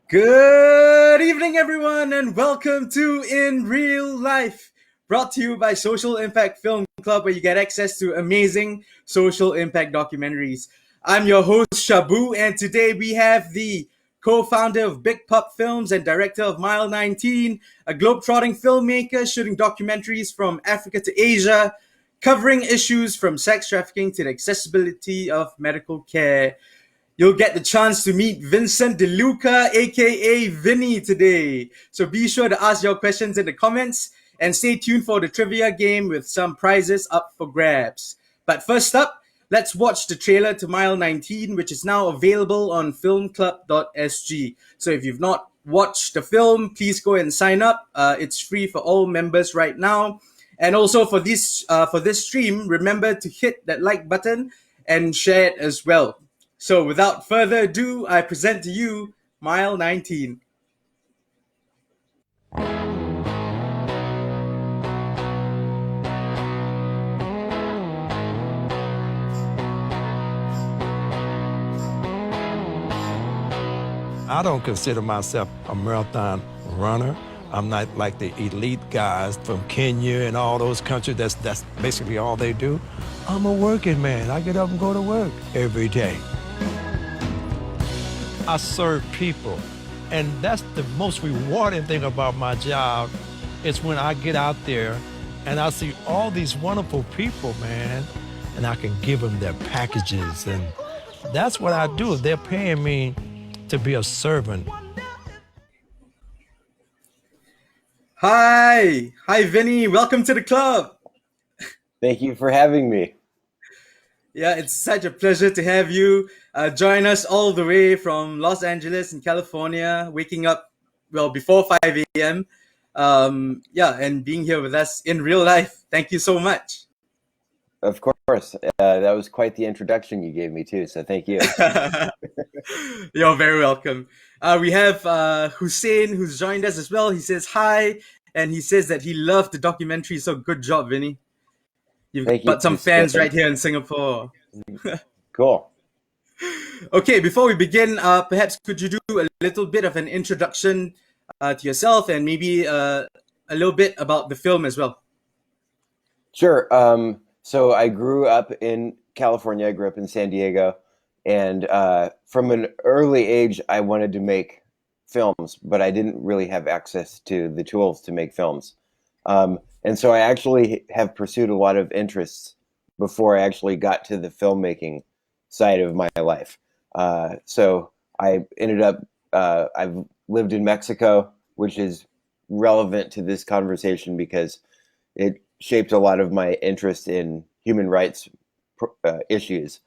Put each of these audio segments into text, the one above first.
Good evening, everyone, and welcome to In Real Life, brought to you by Social Impact Film Club, where you get access to amazing social impact documentaries. I'm your host, Shabu, and today we have the co-founder of Big Pup Films and director of Mile 19, a globe-trotting filmmaker shooting documentaries from Africa to Asia, covering issues from sex trafficking to the accessibility of medical care. You'll get the chance to meet Vincent DeLuca, aka Vinny, today. So be sure to ask your questions in the comments and stay tuned for the trivia game with some prizes up for grabs. But first up, let's watch the trailer to Mile 19, which is now available on filmclub.sg. So if you've not watched the film, please go and sign up. It's free for all members right now. And also for this stream, remember to hit that like button and share it as well. So without further ado, I present to you Mile 19. I don't consider myself a marathon runner. I'm not like the elite guys from Kenya and all those countries. That's basically all they do. I'm a working man. I get up and go to work every day. I serve people, and that's the most rewarding thing about my job. It's when I get out there and I see all these wonderful people, man, and I can give them their packages, and that's what I do. They're paying me to be a servant. Hi, Vinny. Welcome to the club. Thank you for having me. Yeah, it's such a pleasure to have you join us all the way from Los Angeles in California, waking up before 5 a.m. And being here with us in real life. Thank you so much. Of course. That was quite the introduction you gave me, too, so thank you. You're very welcome. We have Hussein, who's joined us as well. He says hi, and he says that he loved the documentary, so good job, Vinny. You've Thank got you, some fans Hussein. right here in Singapore. Cool. Okay, before we begin, perhaps could you do a little bit of an introduction to yourself and maybe a little bit about the film as well? Sure. So I grew up in California. I grew up in San Diego. And from an early age, I wanted to make films, but I didn't really have access to the tools to make films. And so I actually have pursued a lot of interests before I actually got to the filmmaking side of my life. So I ended up, I've lived in Mexico, which is relevant to this conversation because it shaped a lot of my interest in human rights issues.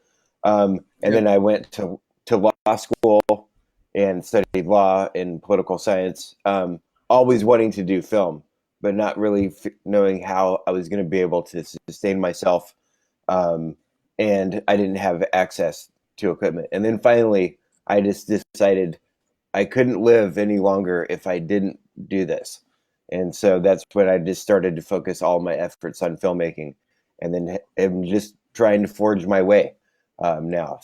And then I went to law school and studied law and political science, always wanting to do film, but not really knowing how I was going to be able to sustain myself. And I didn't have access to equipment. And then finally, I just decided I couldn't live any longer if I didn't do this. And so that's when I just started to focus all my efforts on filmmaking. And then I'm just trying to forge my way now.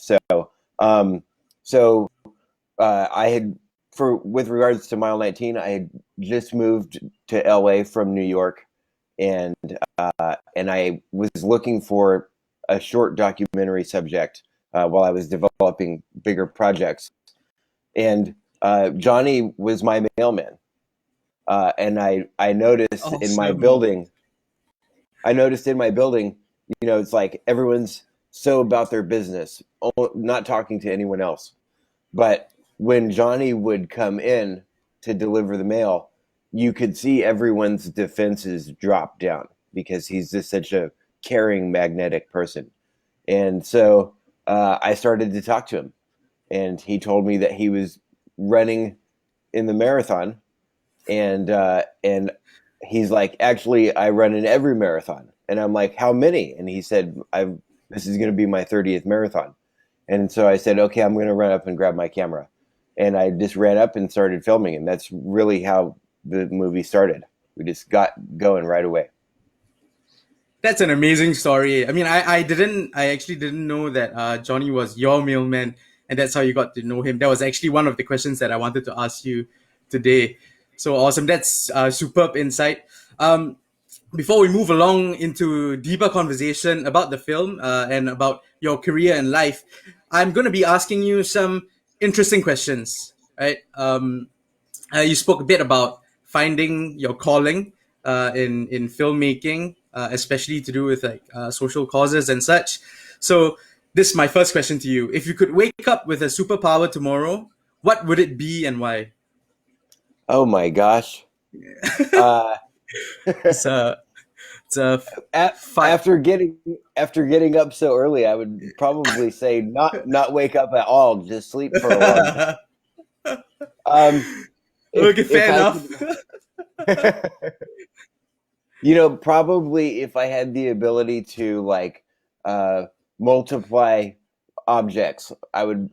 I had, with regards to Mile 19, I had just moved to LA from New York, and I was looking for a short documentary subject while I was developing bigger projects. And Johnny was my mailman. And I noticed in my building, it's like everyone's so about their business, not talking to anyone else. But when Johnny would come in to deliver the mail, you could see everyone's defenses drop down because he's just such a caring, magnetic person. And so I started to talk to him, and he told me that he was running in the marathon, and he's like, actually, I run in every marathon. And I'm like, how many? And he said, this is going to be my 30th marathon. And so I said, okay, I'm going to run up and grab my camera. And I just ran up and started filming. And that's really how the movie started. We just got going right away. That's an amazing story. I mean, I actually didn't know that Johnny was your mailman. and that's how you got to know him. That was actually one of the questions that I wanted to ask you today. So awesome. That's superb insight. Before we move along into deeper conversation about the film and about your career and life, I'm going to be asking you some interesting questions, right? You spoke a bit about finding your calling in filmmaking, especially to do with like social causes and such. So this is my first question to you. If you could wake up with a superpower tomorrow, what would it be and why? Oh my gosh. Uh, It's a it's a fight. after getting up so early, I would probably say not wake up at all, just sleep for a long time. Okay, If fair I enough. could, probably if I had the ability to like multiply objects, I would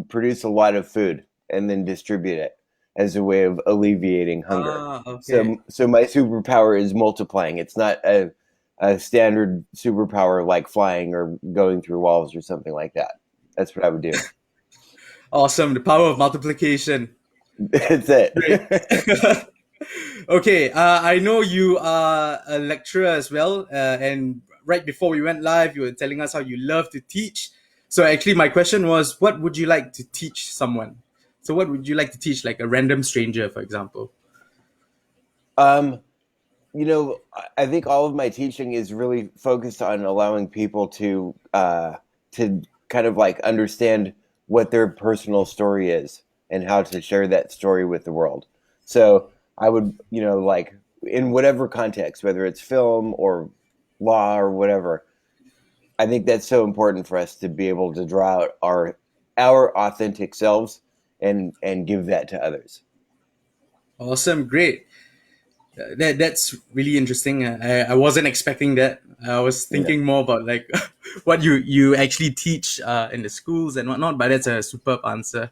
produce a lot of food and then distribute it as a way of alleviating hunger. Okay. So my superpower is multiplying. It's not a standard superpower like flying or going through walls or something like that. That's what I would do. Awesome. The power of multiplication. That's Great. it. Okay, I know you are a lecturer as well, and right before we went live, you were telling us how you love to teach. So actually, my question was, what would you like to teach someone? So what would you like to teach, like a random stranger, for example? um, I think all of my teaching is really focused on allowing people to kind of like understand what their personal story is and how to share that story with the world. So I would, like in whatever context, whether it's film or law or whatever, I think that's so important for us to be able to draw out our authentic selves and give that to others. Awesome, great. That's really interesting. I wasn't expecting that. I was Yeah. thinking more about like what you actually teach in the schools and whatnot. But that's a superb answer.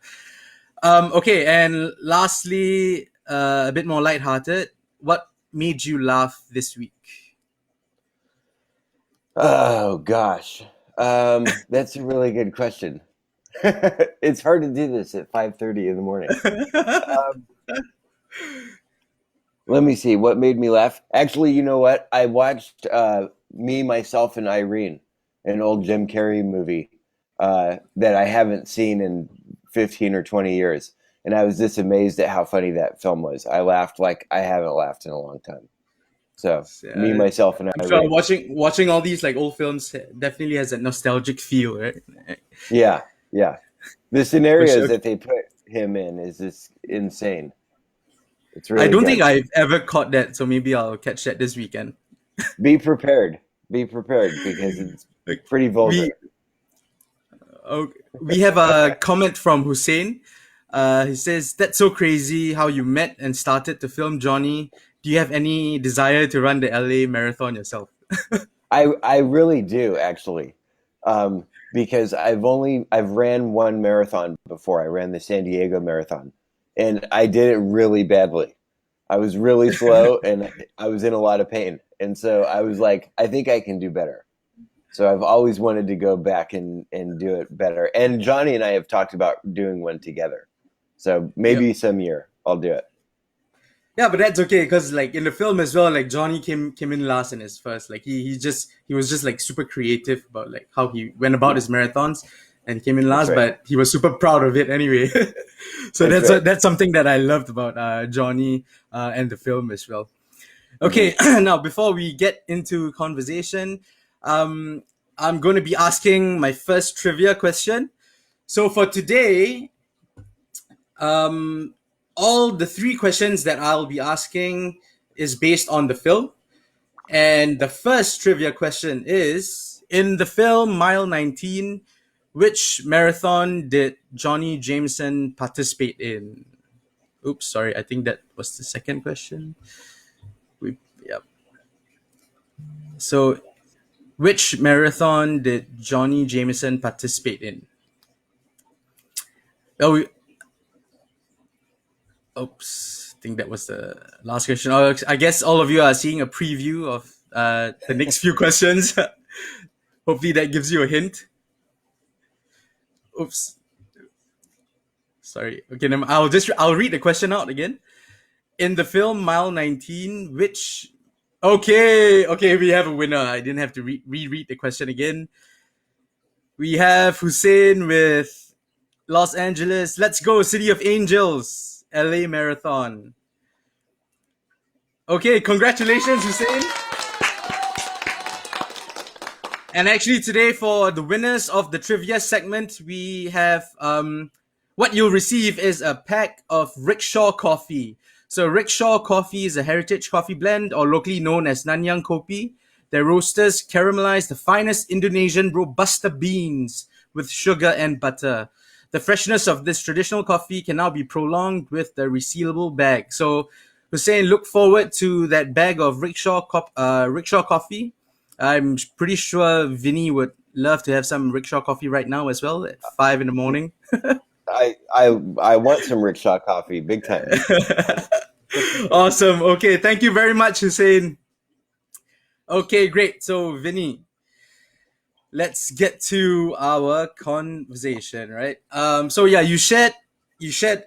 Okay, and lastly, a bit more lighthearted. What made you laugh this week? Oh gosh, that's a really good question. It's hard to do this at 5:30 in the morning. Um, Let me see what made me laugh. Actually, you know what? I watched Me, Myself, and Irene, an old Jim Carrey movie that I haven't seen in 15 or 20 years. And I was just amazed at how funny that film was. I laughed like I haven't laughed in a long time. So, Me, Uh, Myself, and I'm sure Irene. watching all these like old films definitely has a nostalgic feel, right? Yeah, yeah. The For scenarios sure. that they put him in is just insane. It's I really don't think good. I've ever caught that, so maybe I'll catch that this weekend. Be prepared. Be prepared because it's Like pretty we vulgar. we have a comment from Hussein. He says, "That's so crazy how you met and started to film Johnny. Do you have any desire to run the LA marathon yourself?" I really do actually, because I've ran one marathon before. I ran the San Diego Marathon, and I did it really badly. I was really slow, and I was in a lot of pain. And so I was like, I think I can do better. So I've always wanted to go back and do it better. And Johnny and I have talked about doing one together. So Yep. maybe some year I'll do it. Yeah, but that's okay because like in the film as well, like Johnny came in last in his first. Like he was just like super creative about like how he went about Yeah, his marathons and came in that's last, right. but he was super proud of it anyway. So That's right. that's something that I loved about Johnny and the film as well. Hmm. Okay, now before we get into conversation, um, I'm going to be asking my first trivia question. So for today, um, all the three questions that I'll be asking is based on the film. And the first trivia question is, in the film Mile 19, which marathon did Johnny Jameson participate in? Oops, sorry, I think that was the second question. Yep. So, which marathon did Johnny Jameson participate in? Oh, oops, I think that was the last question. Oh, I guess all of you are seeing a preview of the next few questions. Hopefully, that gives you a hint. Oops. Sorry. Okay, I'll read the question out again. In the film Mile 19, which okay, we have a winner. I didn't have to reread the question again. We have Hussein with Los Angeles. Let's go, City of Angels, LA Marathon. Okay, congratulations, Hussein. And actually, today for the winners of the trivia segment, we have what you'll receive is a pack of Rickshaw coffee. So Rickshaw coffee is a heritage coffee blend, or locally known as Nanyang Kopi. Their roasters caramelize the finest Indonesian Robusta beans with sugar and butter. The freshness of this traditional coffee can now be prolonged with the resealable bag. So, Hussein, look forward to that bag of Rickshaw coffee. I'm pretty sure Vinny would love to have some rickshaw coffee right now as well at 5 in the morning. I want some rickshaw coffee, big time. Awesome. Okay, thank you very much, Hussein. Okay, great. So, Vinny, let's get to our conversation, right? So yeah, you shared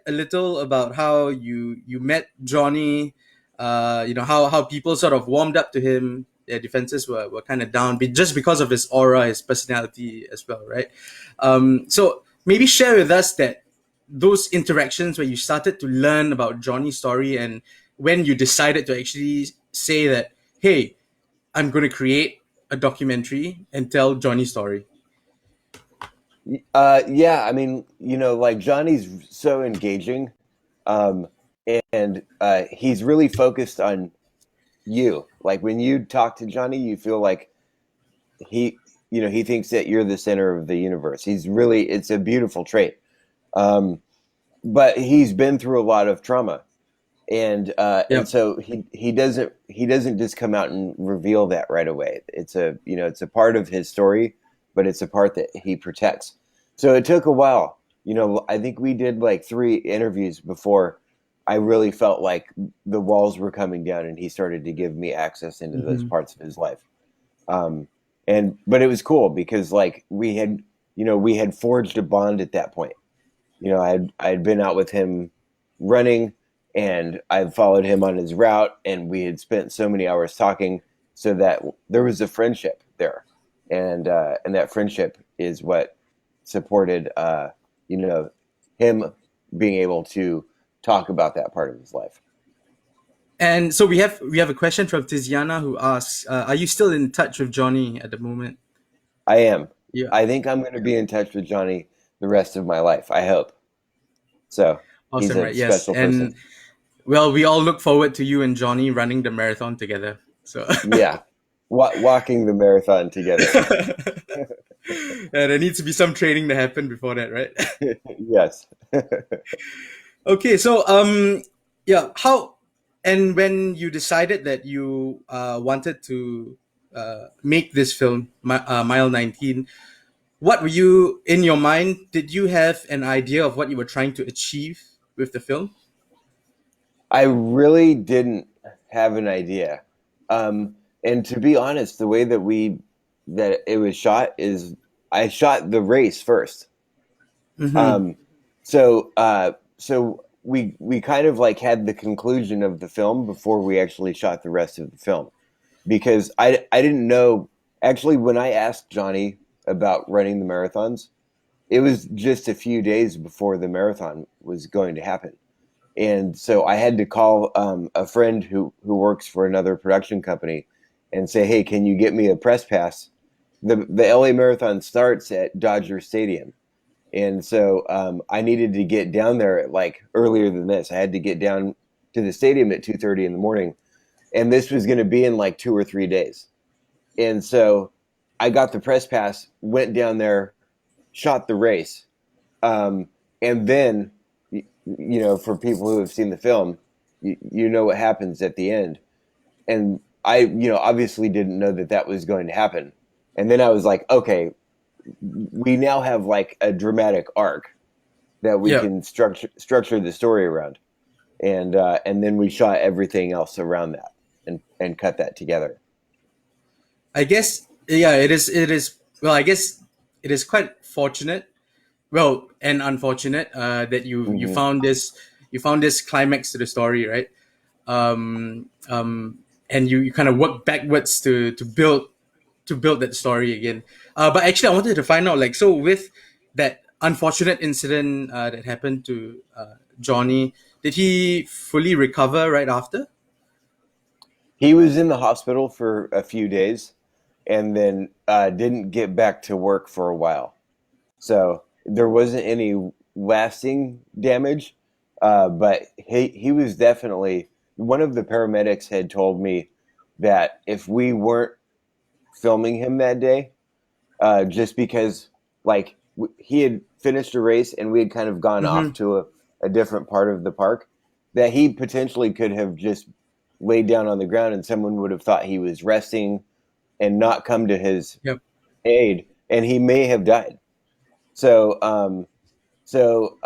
a little about how you met Johnny. How people sort of warmed up to him. Their defenses were kind of down, just because of his aura, his personality as well, right? So maybe share with us that those interactions where you started to learn about Johnny's story, and when you decided to actually say that, hey, I'm going to create a documentary and tell Johnny's story. Yeah, I mean, like Johnny's so engaging, um, and he's really focused on you. Like when you talk to Johnny, you feel like he, he thinks that you're the center of the universe. It's a beautiful trait. Um, but he's been through a lot of trauma, and Yep. so he doesn't just come out and reveal that right away. It's a part of his story, but it's a part that he protects. So it took a while. I think we did like 3 interviews before I really felt like the walls were coming down and he started to give me access into those Mm-hmm. parts of his life. Um, but it was cool because like we had forged a bond at that point. I had been out with him running, and I followed him on his route, and we had spent so many hours talking, so that there was a friendship there, and that friendship is what supported you know him being able to talk about that part of his life. And so we have a question from Tiziana who asks, "Are you still in touch with Johnny at the moment?" I am. Yeah. I think I'm going to be in touch with Johnny the rest of my life. I hope so. He's Awesome, a right? Yes, special person. and well, we all look forward to you and Johnny running the marathon together. So, Yeah, walking the marathon together. yeah, there needs to be some training to happen before that, right? Yes. Okay, so yeah, how and when you decided that you wanted to make this film, Mile 19, what were you in your mind? Did you have an idea of what you were trying to achieve with the film? I really didn't have an idea. And to be honest, the way that it was shot is I shot the race first. Mm-hmm. Um, so we kind of like had the conclusion of the film before we actually shot the rest of the film, because I didn't know actually when I asked Johnny about running the marathons, it was just a few days before the marathon was going to happen. And so I had to call a friend who works for another production company and say, "Hey, can you get me a press pass?" The LA Marathon starts at Dodger Stadium, and so I needed to get down there like earlier than this. I had to get down to the stadium at 2:30 in the morning, and this was going to be in like 2 or 3 days. And so I got the press pass, went down there, shot the race, um, and then for people who have seen the film, you know what happens at the end. And I, obviously didn't know that that was going to happen. And then I was like, okay, we now have like a dramatic arc that we Yeah, can structure the story around, and then we shot everything else around that and cut that together. I guess yeah, it is. It is well. I guess it is quite fortunate well, and unfortunate that you Hmm. found this climax to the story, right? And you kind of work backwards to build that story again. But actually, I wanted to find out, like, so with that unfortunate incident that happened to Johnny, did he fully recover right after? He was in the hospital for a few days, and then didn't get back to work for a while. So there wasn't any lasting damage, but he was definitely one of the paramedics had told me that if we weren't filming him that day, just because like he had finished a race and we had kind of gone off Mm-hmm. to a different part of the park, that he potentially could have just laid down on the ground and someone would have thought he was resting and not come to his Yep. aid, and he may have died. So, so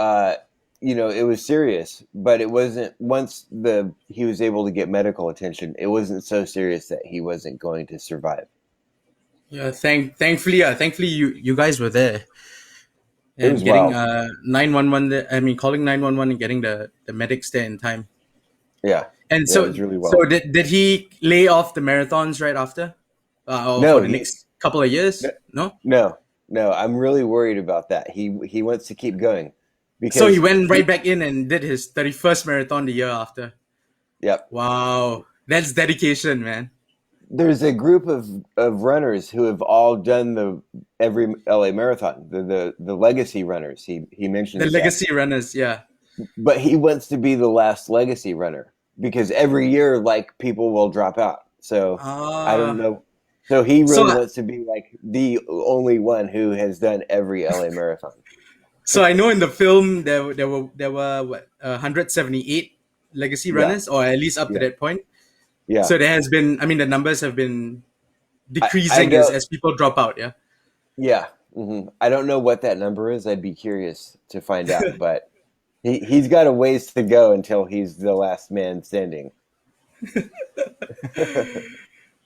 it was serious, but it wasn't. Once the he was able to get medical attention, it wasn't so serious that he wasn't going to survive. Yeah. Thankfully, you guys were there It and was getting wild. 911. I mean, calling 911 and getting the medics there in time. Yeah, And yeah, it was really so wild. did he lay off the marathons right after, or for No, the next couple of no, years? No. no, no. I'm really worried about that. He wants to keep going So he because went right back in and did his 31st marathon the year after. yep. Wow, that's dedication, man. There's a group of runners who have all done the every LA marathon, the legacy runners. He The mentions that, legacy runners, yeah. but he wants to be the last legacy runner because every year, like people will drop out. So I don't Ah, know. So he so really wants to be like the only one who has done every LA marathon. I know in the film there were what 178 legacy Yeah, runners, or at least up to yeah, that point. yeah. So there has been, I mean, the numbers have been I decreasing as don't. people drop out. Yeah. Yeah, I don't know what that number is. I'd be curious to find out, but he's got a ways to go until he's the last man standing.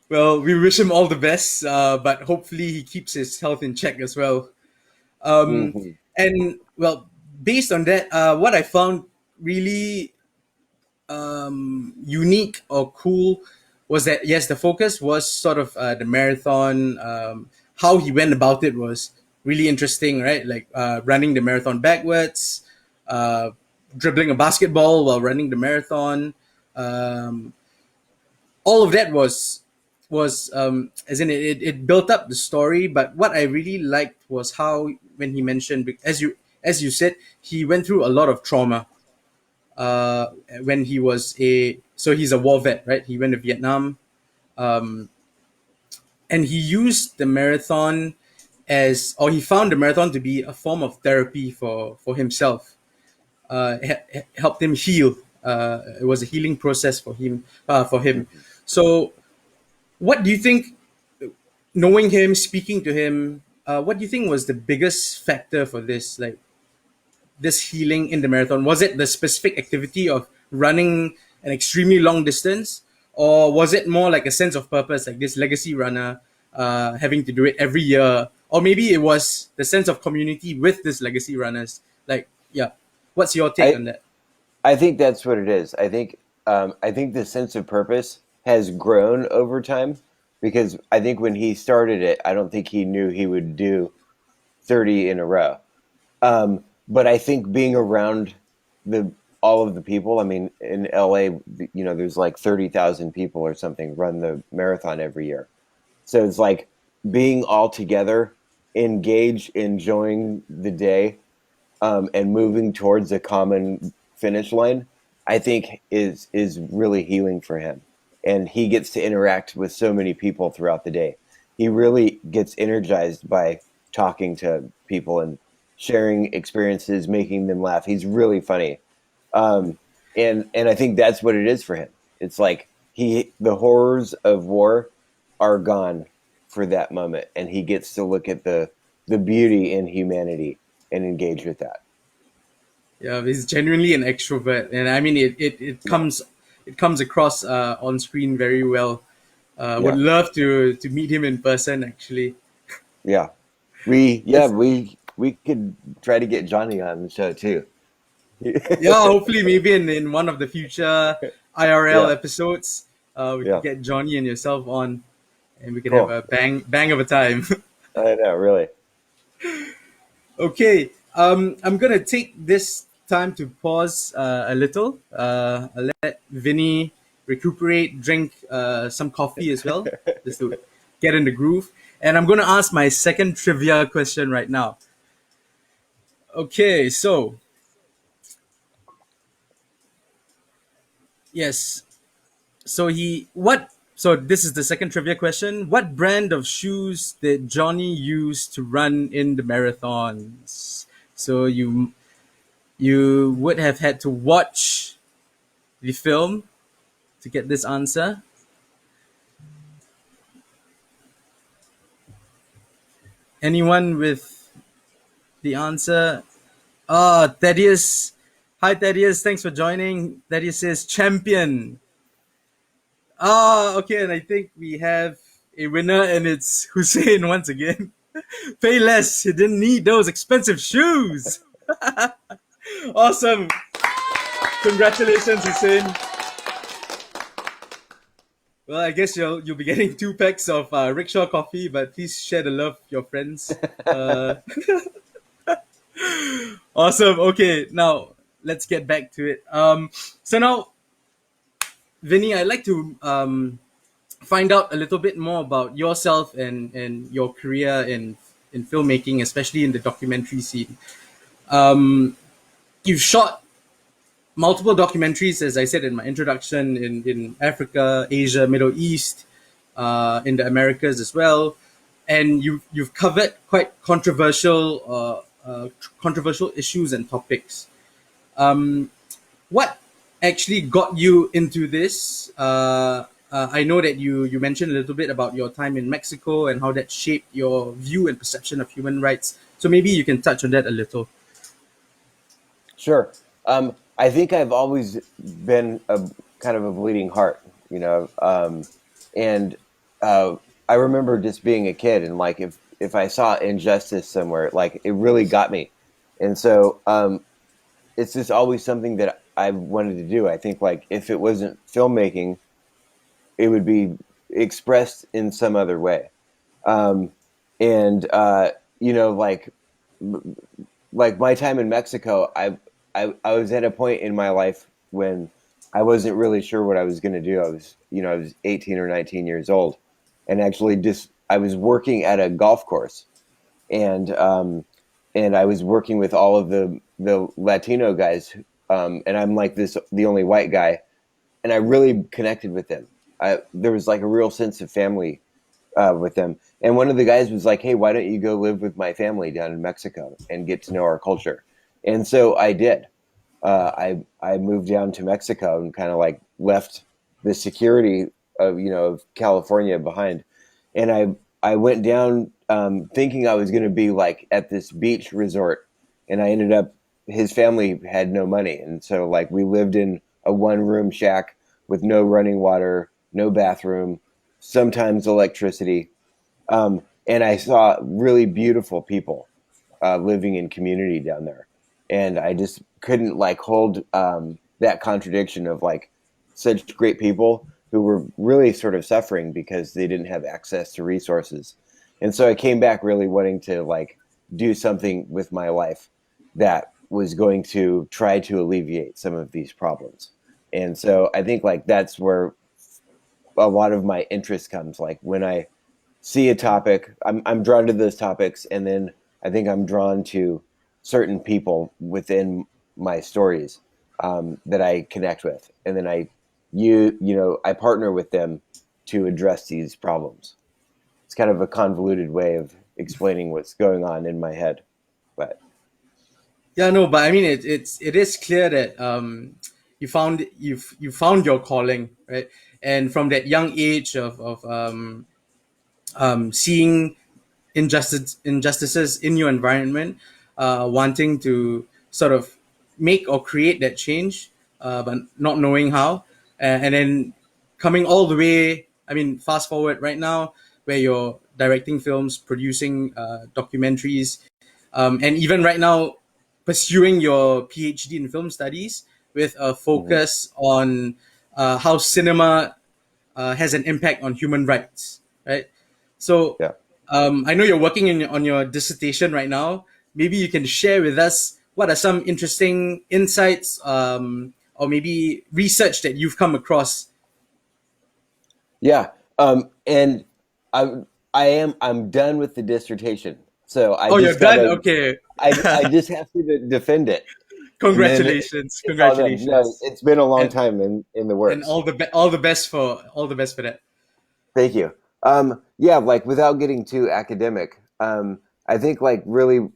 Well, we wish him all the best, but hopefully he keeps his health in check as well. Um, Hmm. and well, based on that, what I found really unique or cool was that yes, the focus was sort of the marathon. How he went about it was really interesting, right? Like running the marathon backwards, uh, dribbling a basketball while running the marathon. Um, all of that was as in it built up the story. But what I really liked was how when he mentioned, as you said, he went through a lot of trauma uh, when he was a so he's a war vet, right? He went to Vietnam, and he used the marathon as or he found the marathon to be a form of therapy for himself. Helped him heal. It was a healing process for him. Hmm. So, what do you think? Knowing him, speaking to him, what do you think was the biggest factor for this? Like this healing in the marathon? Was it the specific activity of running an extremely long distance, or was it more like a sense of purpose, like this legacy runner having to do it every year, or maybe it was the sense of community with this legacy runners? Like, yeah, what's your take I on that? I think that's what it is. I think the sense of purpose has grown over time because I think when he started it, I don't think he knew he would do 30 in a row. But I think being around the all of the people, I mean, in LA, there's like 30,000 people or something run the marathon every year. So it's like being all together, engaged, enjoying the day, and moving towards a common finish line. I think is really healing for him, and he gets to interact with so many people throughout the day. He really gets energized by talking to people and sharing experiences, making them laugh. He's really funny, um, and I think that's what it is for him. It's like the horrors of war are gone for that moment, and he gets to look at the beauty in humanity and engage with that. Yeah, he's genuinely an extrovert, and I mean Yeah, it comes across on screen very well. Would yeah, love to meet him in person. Actually, yeah. it's We we could try to get Johnny on the show too. Yeah, hopefully maybe in one of the future IRL Yeah, episodes, we could yeah, get Johnny and yourself on, and we could have cool. a bang of a time. I know, really. Okay, I'm gonna take this time to pause a little. I'll let Vinny recuperate, drink some coffee as well, just to get in the groove. And I'm gonna ask my second trivia question right now. Okay, so yes, so he what? So this is the second trivia question. What brand of shoes did Johnny use to run in the marathons? So you would have had to watch the film to get this answer. Anyone with the answer? Ah, Thaddeus. Hi, Thaddeus. Thanks for joining. Thaddeus says champion. Ah, okay. And I think we have a winner, and it's Hussein once again. Pay less. He didn't need those expensive shoes. Awesome. Congratulations, Hussein. Well, I guess you'll be getting 2 packs of rickshaw coffee, but please share the love with your friends. Uh, Awesome. Okay, now let's get back to it. So now, Vinny, I'd like to find out a little bit more about yourself and your career in filmmaking, especially in the documentary scene. You've shot multiple documentaries, as I said in my introduction, in Africa, Asia, Middle East, in the Americas as well, and you've covered quite controversial issues and topics. What actually got you into this? I know that you mentioned a little bit about your time in Mexico and how that shaped your view and perception of human rights. So maybe you can touch on that a little. Sure. I think I've always been a kind of a bleeding heart, you know, and I remember just being a kid and like if I saw injustice somewhere, like it really got me, and so it's just always something that I wanted to do. I think like if it wasn't filmmaking, it would be expressed in some other way, um, and you know, like my time in Mexico, I was at a point in my life when I wasn't really sure what I was going to do. I was 18 or 19 years old, and actually just I was working at a golf course, and I was working with all of the Latino guys, and I'm like the only white guy, and I really connected with them. There was like a real sense of family with them. And one of the guys was like, "Hey, why don't you go live with my family down in Mexico and get to know our culture?" And so I did. I moved down to Mexico and kind of like left the security of of California behind, and I went down thinking I was going to be like at this beach resort, and I ended up his family had no money, and so like we lived in a 1 room shack with no running water, no bathroom, sometimes electricity, and I saw really beautiful people living in community down there, and I just couldn't like hold that contradiction of like such great people who were really sort of suffering because they didn't have access to resources, and so I came back really wanting to like do something with my life that was going to try to alleviate some of these problems, and so I think like that's where a lot of my interest comes. Like when I see a topic, I'm drawn to those topics, and then I think I'm drawn to certain people within my stories that I connect with, and then I partner with them to address these problems. It's kind of a convoluted way of explaining what's going on in my head, but Yeah, no, but I mean it is clear that you found your calling, right? And from that young age of seeing injustices in your environment, wanting to sort of make or create that change, but not knowing how, and then coming all the way. I mean, fast forward right now, where you're directing films, producing documentaries, and even right now pursuing your PhD in film studies with a Mhm. focus on how cinema has an impact on human rights, right? So Yeah. I know you're working on your dissertation right now. Maybe you can share with us what are some interesting insights or maybe research that you've come across. Yeah. And I'm I'm done with the dissertation. So I Oh, you're just done? gotta Okay. I just have to defend it, and then Congratulations. it's all done. No, Congratulations. it's been a long And time in the and works. all the best for that. Thank you. Yeah, like without getting too academic, I think like really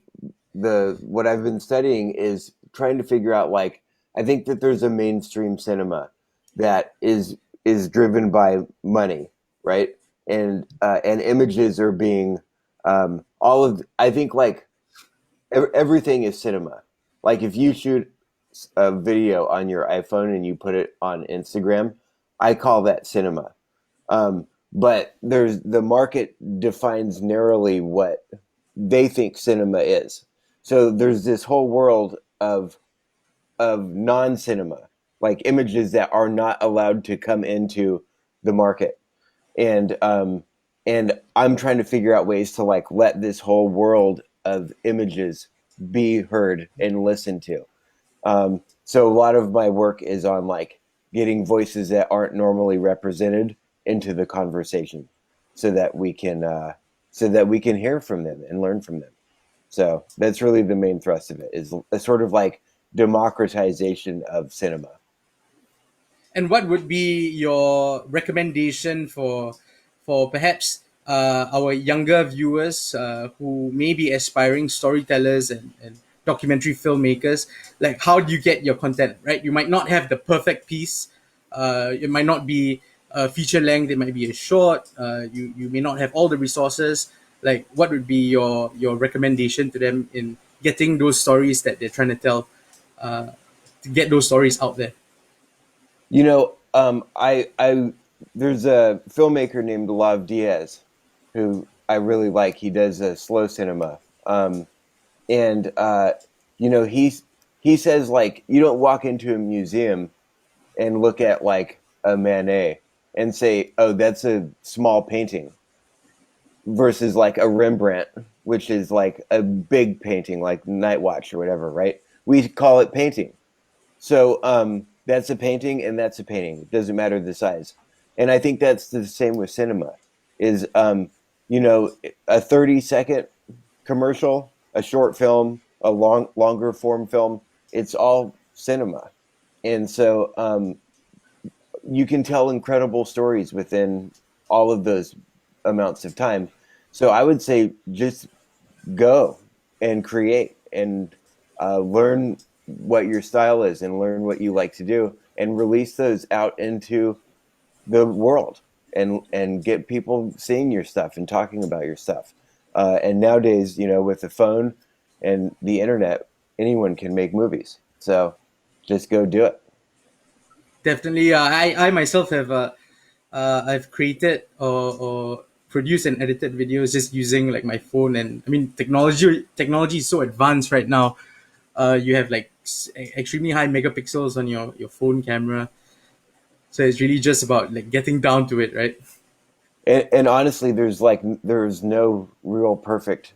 the what I've been studying is trying to figure out like I think that there's a mainstream cinema that is driven by money, right? And images are being all of I think like everything is cinema. Like if you shoot a video on your iPhone and you put it on Instagram, I call that cinema. But there's the market defines narrowly what they think cinema is. So there's this whole world of non-cinema, like images that are not allowed to come into the market, and and I'm trying to figure out ways to like let this whole world of images be heard and listened to. So a lot of my work is on like getting voices that aren't normally represented into the conversation, so that we can hear from them and learn from them. So that's really the main thrust of it is a sort of like democratization of cinema. And what would be your recommendation for perhaps our younger viewers who may be aspiring storytellers and documentary filmmakers? Like, how do you get your content right? You might not have the perfect piece. It might not be a feature length. It might be a short. You may not have all the resources. Like, what would be your recommendation to them in getting those stories that they're trying to tell? To get those stories out there. You know, I there's a filmmaker named Lav Diaz who I really like. He does a slow cinema, and you know he says like you don't walk into a museum and look at like a Manet and say, oh, that's a small painting versus like a Rembrandt, which is like a big painting, like Night Watch or whatever, right? We call it painting. So that's a painting and that's a painting. It doesn't matter the size. And I think that's the same with cinema. Is you know a 30-second commercial, a short film, a longer form film. It's all cinema, and so you can tell incredible stories within all of those amounts of time. So I would say just go and create and learn what your style is and learn what you like to do and release those out into the world and get people seeing your stuff and talking about your stuff. And nowadays, you know, with the phone and the internet, anyone can make movies. So just go do it. Definitely, I myself have I've created or produced and edited videos just using like my phone, and I mean technology is so advanced right now. You have like extremely high megapixels on your phone camera, so it's really just about like getting down to it, right? And honestly, there's no real perfect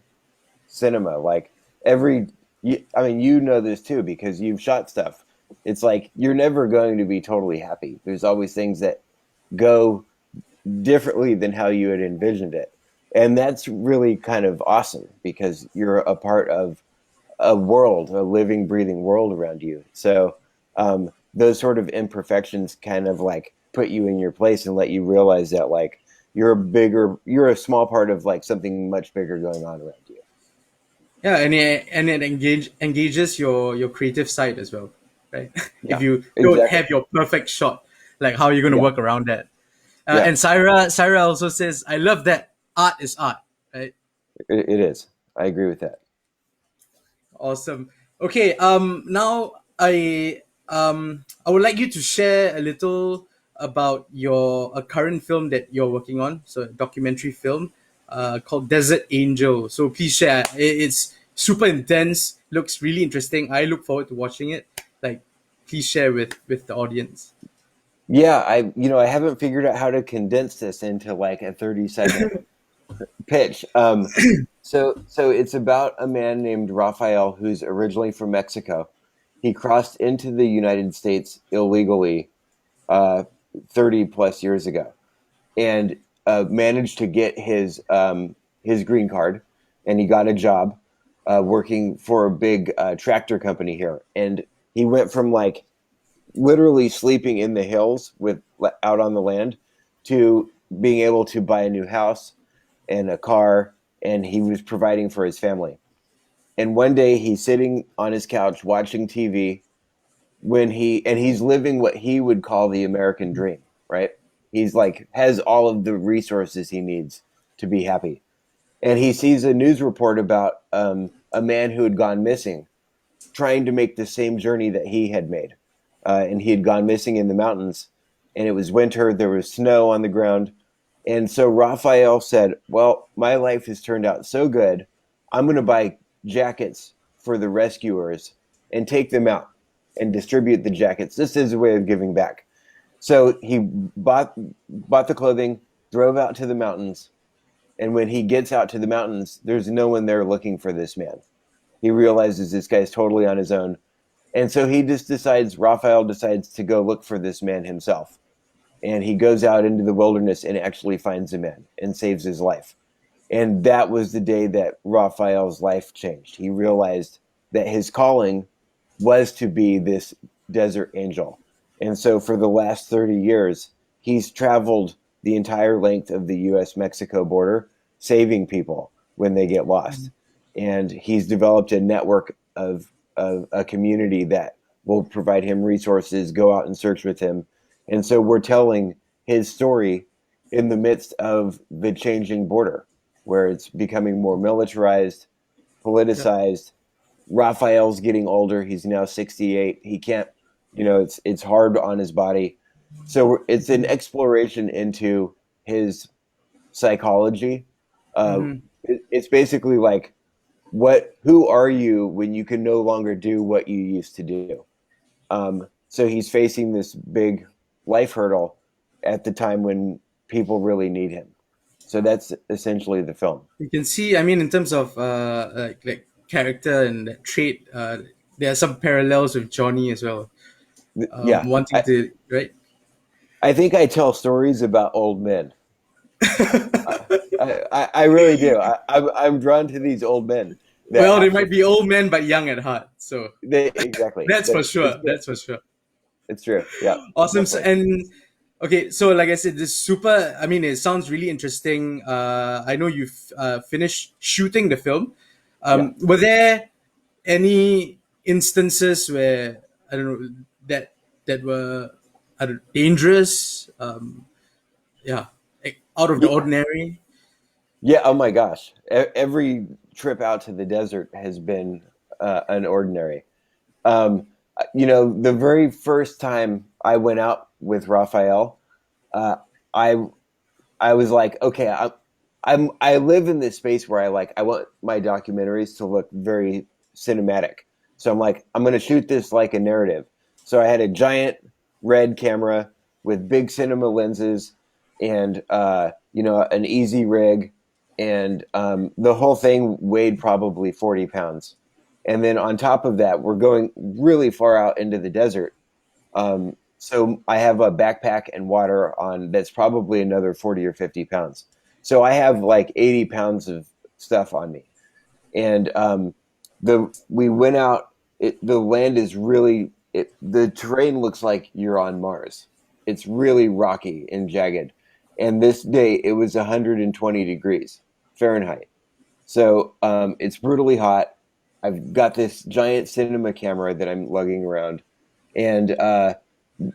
cinema. Like I mean, you know this too because you've shot stuff. It's like you're never going to be totally happy. There's always things that go differently than how you had envisioned it. And that's really kind of awesome because you're a part of a world, a living, breathing world around you. So those sort of imperfections kind of like put you in your place and let you realize that like you're a small part of like something much bigger going on around you. Yeah, and it engages your creative side as well, right? If Yeah, you don't exactly. have your perfect shot, like how are you going to Yeah, work around that? yeah, And Syra also says, "I love that art is art." Right? it is. I agree with that. Awesome. Okay. Now I would like you to share a little about your a current film that you're working on. So a documentary film, called Desert Angel. So please share. It's super intense. Looks really interesting. I look forward to watching it. Like, please share with the audience. Yeah, I haven't figured out how to condense this into like a 30-second pitch. So it's about a man named Rafael who's originally from Mexico. He crossed into the United States illegally 30 plus years ago, and managed to get his green card, and he got a job working for a big tractor company here. And he went from like literally sleeping in the hills with out on the land to being able to buy a new house and a car, and he was providing for his family. And one day he's sitting on his couch watching TV he's living what he would call the American dream, right? He's like has all of the resources he needs to be happy. And he sees a news report about a man who had gone missing, trying to make the same journey that he had made. And he had gone missing in the mountains, and it was winter. There was snow on the ground. And so Raphael said, well, my life has turned out so good. I'm going to buy jackets for the rescuers and take them out and distribute the jackets. This is a way of giving back. So he bought the clothing, drove out to the mountains, and when he gets out to the mountains, there's no one there looking for this man. He realizes this guy's totally on his own. And so Raphael decides to go look for this man himself. And he goes out into the wilderness and actually finds the man and saves his life. And that was the day that Raphael's life changed. He realized that his calling was to be this desert angel. And so for the last 30 years, he's traveled the entire length of the US-Mexico border, saving people when they get lost. And he's developed a network of a community that will provide him resources, go out and search with him. And so we're telling his story in the midst of the changing border, where it's becoming more militarized, politicized. Raphael's getting older. He's now 68. He can't, it's hard on his body. So it's an exploration into his psychology. It's basically like, who are you when you can no longer do what you used to do? So he's facing this big life hurdle at the time when people really need him. So that's essentially the film. You can see, I mean, in terms of like character and that trait, there are some parallels with Johnny as well. Wanting to, right? I think I tell stories about old men. I really do. I'm drawn to these old men. Well, they might be old men but young at heart. So exactly. That's for sure. That's for sure. It's true. Yeah. Awesome. So, and okay, so like I said, this super. I mean, it sounds really interesting. I know you've finished shooting the film. Were there any instances where I don't know that were dangerous? Out of the ordinary. Yeah. Oh my gosh. Every trip out to the desert has been unordinary. The very first time I went out with Raphael, I was like, okay, I live in this space where I want my documentaries to look very cinematic. So I'm like, I'm going to shoot this like a narrative. So I had a giant red camera with big cinema lenses and an easy rig, and the whole thing weighed probably 40 pounds. And then on top of that, we're going really far out into the desert. So I have a backpack and water on that's probably another 40 or 50 pounds. So I have like 80 pounds of stuff on me. And we went out. The land is really, the terrain looks like you're on Mars. It's really rocky and jagged. And this day it was 120 degrees Fahrenheit. So it's brutally hot. I've got this giant cinema camera that I'm lugging around, and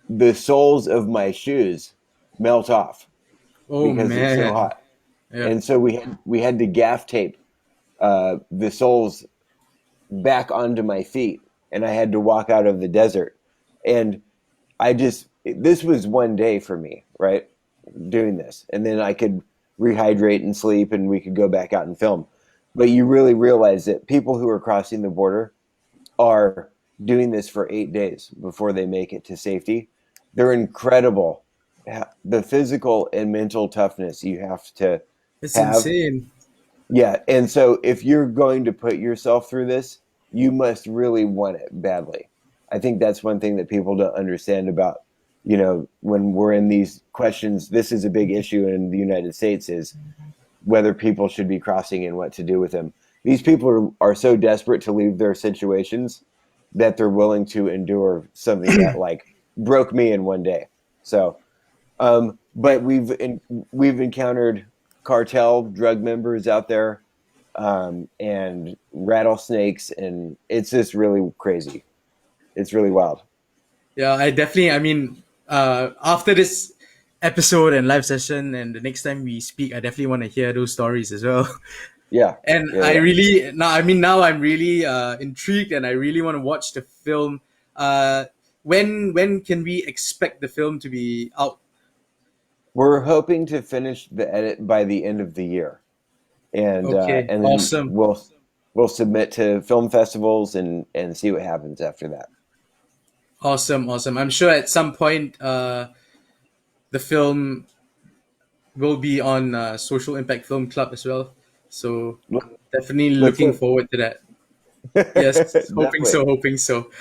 the soles of my shoes melt off because it's so hot. Yeah. And so we had to gaff tape the soles back onto my feet, and I had to walk out of the desert. And this was one day for me, right? Doing this, and then I could rehydrate and sleep, and we could go back out and film. but you really realize that people who are crossing the border are doing this for 8 days before they make it to safety. They're incredible. The physical and mental toughness you have to It's have. insane. Yeah. And so if you're going to put yourself through this, you must really want it badly. I think that's one thing that people don't understand about, when we're in these questions. This is a big issue in the United States, is whether people should be crossing and what to do with them. These people are so desperate to leave their situations that they're willing to endure something that like broke me in one day. So, but we've encountered cartel drug members out there, and rattlesnakes, and it's just really crazy. It's really wild. Yeah, I definitely. I mean, after this episode and live session, and the next time we speak, I definitely want to hear those stories as well. Yeah, And yeah, I yeah. really now. I mean, now I'm really intrigued, and I really want to watch the film. When can we expect the film to be out? We're hoping to finish the edit by the end of the year, and Okay, then awesome, we'll submit to film festivals and see what happens after that. awesome. I'm sure at some point, the film will be on Social Impact Film Club as well. So Look, definitely let's looking hope. forward to that. Yes, hoping Definitely. so, hoping so.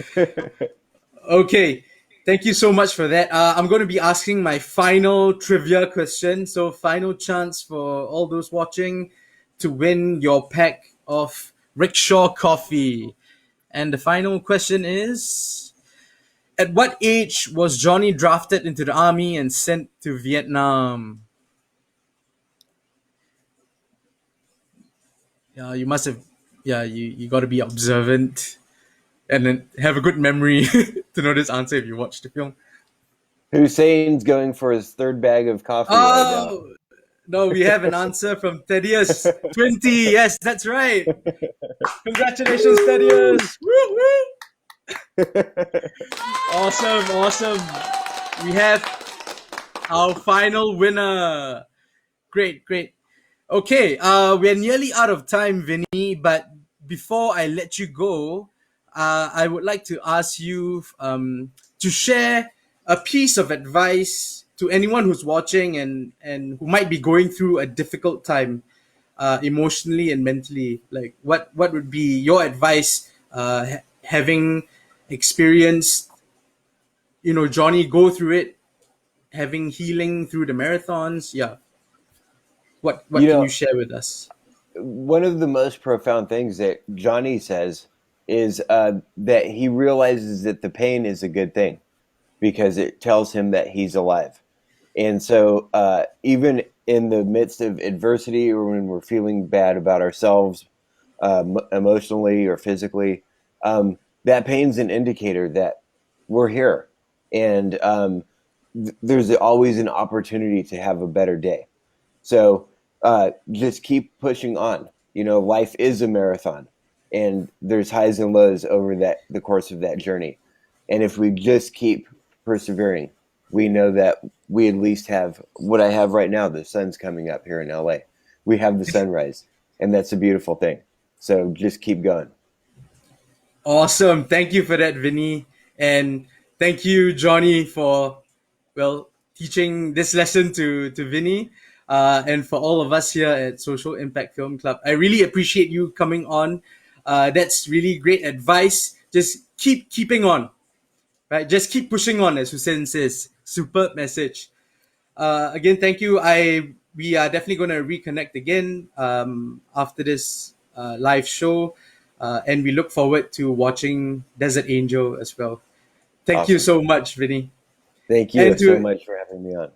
Okay, thank you so much for that. I'm going to be asking my final trivia question. So, final chance for all those watching to win your pack of rickshaw coffee. And the final question is: at what age was Johnny drafted into the army and sent to Vietnam? Yeah, you must have. Yeah, you got to be observant and then have a good memory to know this answer if you watch the film. Hussein's going for his third bag of coffee right now. Oh, no, we have an answer from Thaddeus. 20. Yes, that's right. Congratulations, Thaddeus. Woo, woo. Awesome. We have our final winner. Great. Okay, we're nearly out of time, Vinny, but before I let you go, I would like to ask you to share a piece of advice to anyone who's watching and who might be going through a difficult time emotionally and mentally. Like, what would be your advice, having experienced, Johnny go through it, having healing through the marathons? Yeah. What You can you know, share with us? one of the most profound things that Johnny says is that he realizes that the pain is a good thing because it tells him that he's alive. And so, even in the midst of adversity or when we're feeling bad about ourselves, emotionally or physically, that pain's an indicator that we're here. And there's always an opportunity to have a better day. So just keep pushing on. Life is a marathon, and there's highs and lows over the course of that journey. And if we just keep persevering, we know that we at least have what I have right now. The sun's coming up here in LA. We have the sunrise, and that's a beautiful thing. So just keep going. Awesome. Thank you for that, Vinny. And thank you, Johnny, for, teaching this lesson to Vinny, and for all of us here at Social Impact Film Club. I really appreciate you coming on. That's really great advice. Just keep keeping on, right? Just keep pushing on, as Hussein says. Superb message. Again, thank you. We are definitely going to reconnect again after this live show, and we look forward to watching Desert Angel as well. Thank you Awesome. so much, Vinny. Thank you And so to much for having me on.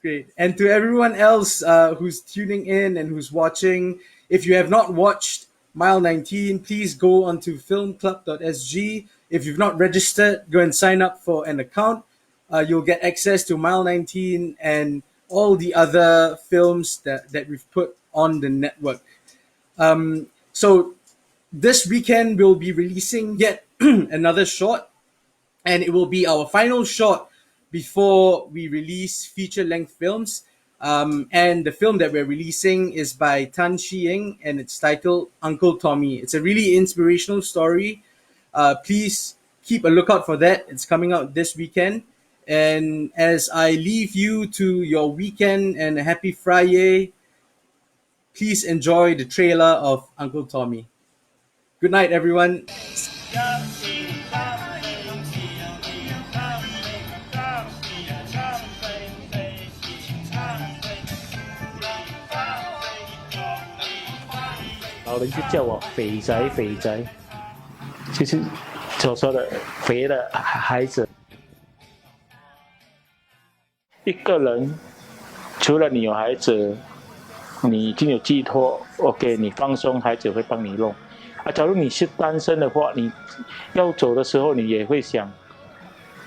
Great. And to everyone else who's tuning in and who's watching, if you have not watched Mile 19, please go onto filmclub.sg. If you've not registered, go and sign up for an account. You'll get access to Mile 19 and all the other films that we've put on the network. So this weekend, we'll be releasing yet another short, and it will be our final short before we release feature length films. And the film that we're releasing is by Tan Shi-ying, and it's titled Uncle Tommy. It's a really inspirational story. Please keep a lookout for that. It's coming out this weekend. And as I leave you to your weekend and a happy Friday, please enjoy the trailer of Uncle Tommy. Good night, everyone.老人就叫我肥宅，肥宅，就是所说的肥的孩子。一个人，除了你有孩子，你已经有寄托 ，OK， 你放松，孩子会帮你弄。假如你是单身的话，你要走的时候，你也会想，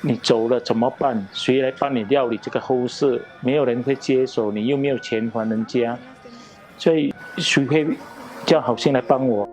你走了怎么办？谁来帮你料理这个后事？没有人会接手，你又没有钱还人家，所以谁会叫好心来帮我？